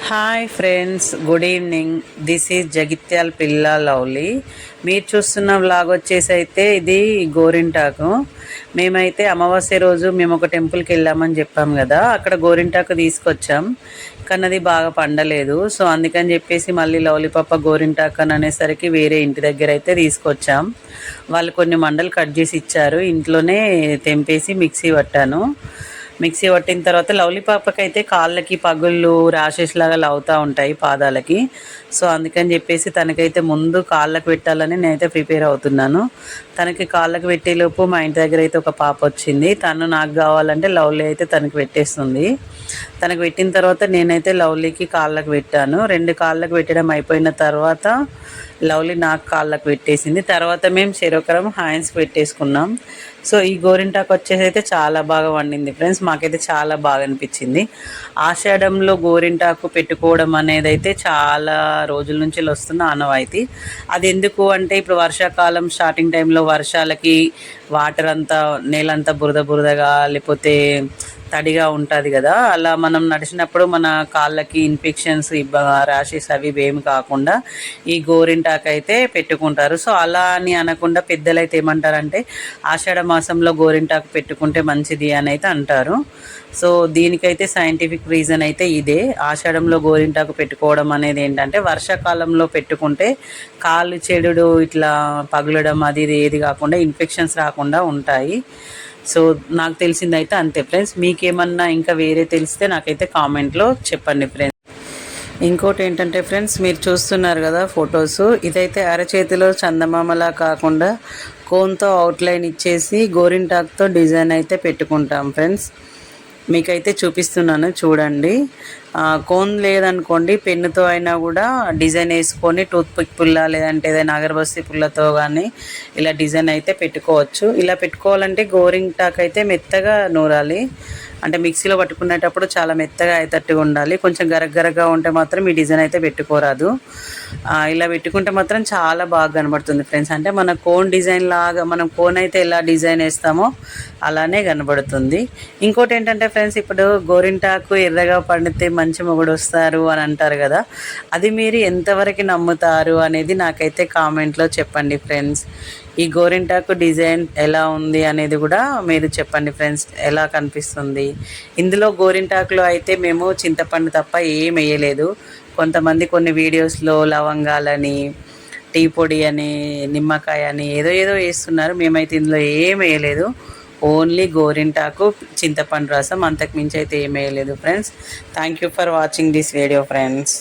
Hi friends, good evening. This is Jagtial పిల్ల lovely. మీరు చూస్తున్న వ్లాగ్ వచ్చేసి అయితే ఇది గోరింటాకు. మేమైతే అమావాస్య రోజు మేము ఒక టెంపుల్కి వెళ్ళామని చెప్పాం కదా, అక్కడ గోరింటాకు తీసుకొచ్చాం. కానీ అది బాగా పండలేదు. సో అందుకని చెప్పేసి మళ్ళీ లవ్లీ పాప గోరింటాకు అని అనేసరికి వేరే ఇంటి దగ్గర అయితే తీసుకొచ్చాం. వాళ్ళు కొన్ని మండలు కట్ చేసి ఇచ్చారు. ఇంట్లోనే తెంపేసి మిక్సీ పట్టాను. మిక్సీ పట్టిన తర్వాత లవ్లీ పాపకి అయితే కాళ్ళకి పగుళ్ళు ర్యాషెస్ లాగా అవుతూ ఉంటాయి పాదాలకి. సో అందుకని చెప్పేసి తనకైతే ముందు కాళ్ళకి పెట్టాలని నేనైతే ప్రిపేర్ అవుతున్నాను. తనకి కాళ్ళకి పెట్టేలోపు మా ఇంటి దగ్గర అయితే ఒక పాప వచ్చింది. తను నాకు కావాలంటే లవ్లీ అయితే తనకి పెట్టేస్తుంది. తనకు పెట్టిన తర్వాత నేనైతే లవ్లీకి కాళ్ళకి పెట్టాను. 2 కాళ్ళకి పెట్టడం అయిపోయిన తర్వాత లవ్లీ నాకు కాళ్ళకు పెట్టేసింది. తర్వాత మేము చెరొకరం హ్యాండ్స్ పెట్టేసుకున్నాం. సో ఈ గోరింటాకు వచ్చేసి అయితే చాలా బాగా వండింది ఫ్రెండ్స్. మాకైతే చాలా బాగా అనిపించింది. ఆషాఢంలో గోరింటాకు పెట్టుకోవడం అనేది అయితే చాలా రోజుల నుంచి వస్తున్న ఆనవాయితీ. అది ఎందుకు అంటే ఇప్పుడు వర్షాకాలం స్టార్టింగ్ టైంలో వర్షాలకి వాటర్ అంతా నేలంతా బురద బురదగా లేకపోతే తడిగా ఉంటుంది కదా, అలా మనం నడిచినప్పుడు మన కాళ్ళకి ఇన్ఫెక్షన్స్ ర్యాషెస్ అవి ఏమి కాకుండా ఈ గోరింటాకు అయితే పెట్టుకుంటారు. సో అలా అని అనకుండా పెద్దలైతే ఏమంటారంటే ఆషాఢ మాసంలో గోరింటాకు పెట్టుకుంటే మంచిది అని అయితే అంటారు. సో దీనికైతే సైంటిఫిక్ రీజన్ అయితే ఇదే. ఆషాఢంలో గోరింటాకు పెట్టుకోవడం అనేది ఏంటంటే వర్షాకాలంలో పెట్టుకుంటే కాళ్ళు చెడుడు ఇట్లా పగులడం అది ఏది కాకుండా ఇన్ఫెక్షన్స్ రాకుండా ఉంటాయి. సో నాకు తెలిసిందైతే అంతే ఫ్రెండ్స్. మీకేమన్నా ఇంకా వేరే తెలిస్తే నాకైతే కామెంట్లో చెప్పండి ఫ్రెండ్స్. ఇంకోటి ఏంటంటే ఫ్రెండ్స్, మీరు చూస్తున్నారు కదా ఫొటోస్, ఇదైతే అరచేతిలో చందమామలా కాకుండా కోన్తో అవుట్లైన్ ఇచ్చేసి గోరింటాకుతో డిజైన్ అయితే పెట్టుకుంటాం ఫ్రెండ్స్. మీకైతే చూపిస్తున్నాను చూడండి. కోన్ లేదనుకోండి పెన్నుతో అయినా కూడా డిజైన్ వేసుకొని టూత్పిక్ పుల్ల లేదంటే ఏదైనా అగరబత్తి పుల్లతో కానీ ఇలా డిజైన్ అయితే పెట్టుకోవచ్చు. ఇలా పెట్టుకోవాలంటే గోరింటాకు అయితే మెత్తగా నూరాలి. అంటే మిక్సీలో పట్టుకునేటప్పుడు చాలా మెత్తగా అయ్యేటట్టుగా ఉండాలి. కొంచెం గరగరగా ఉంటే మాత్రం ఈ డిజైన్ అయితే పెట్టుకోరాదు. ఇలా పెట్టుకుంటే మాత్రం చాలా బాగా కనబడుతుంది ఫ్రెండ్స్. అంటే మన కోన్ డిజైన్ లాగా మనం కోన్ అయితే ఎలా డిజైన్ వేస్తామో అలానే కనబడుతుంది. ఇంకోటి ఏంటంటే ఫ్రెండ్స్, ఇప్పుడు గోరింటాకు ఎర్రగా పండితే మంచి మొగుడు వస్తారు అని అంటారు కదా, అది మీరు ఎంతవరకు నమ్ముతారు అనేది నాకైతే కామెంట్లో చెప్పండి ఫ్రెండ్స్. ఈ గోరింటాకు డిజైన్ ఎలా ఉంది అనేది కూడా మీరు చెప్పండి ఫ్రెండ్స్, ఎలా కనిపిస్తుంది. ఇందులో గోరింటాకులో అయితే మేము చింతపండు తప్ప ఏం వేయలేదు. కొంతమంది కొన్ని వీడియోస్లో లవంగాలని టీ పొడి అని నిమ్మకాయ అని ఏదో ఏదో వేస్తున్నారు. మేమైతే ఇందులో ఏం వేయలేదు. ఓన్లీ గోరింటాకు చింతపండు రసం, అంతకు మించి అయితే ఏం వేయలేదు friends. Thank you for watching this video friends.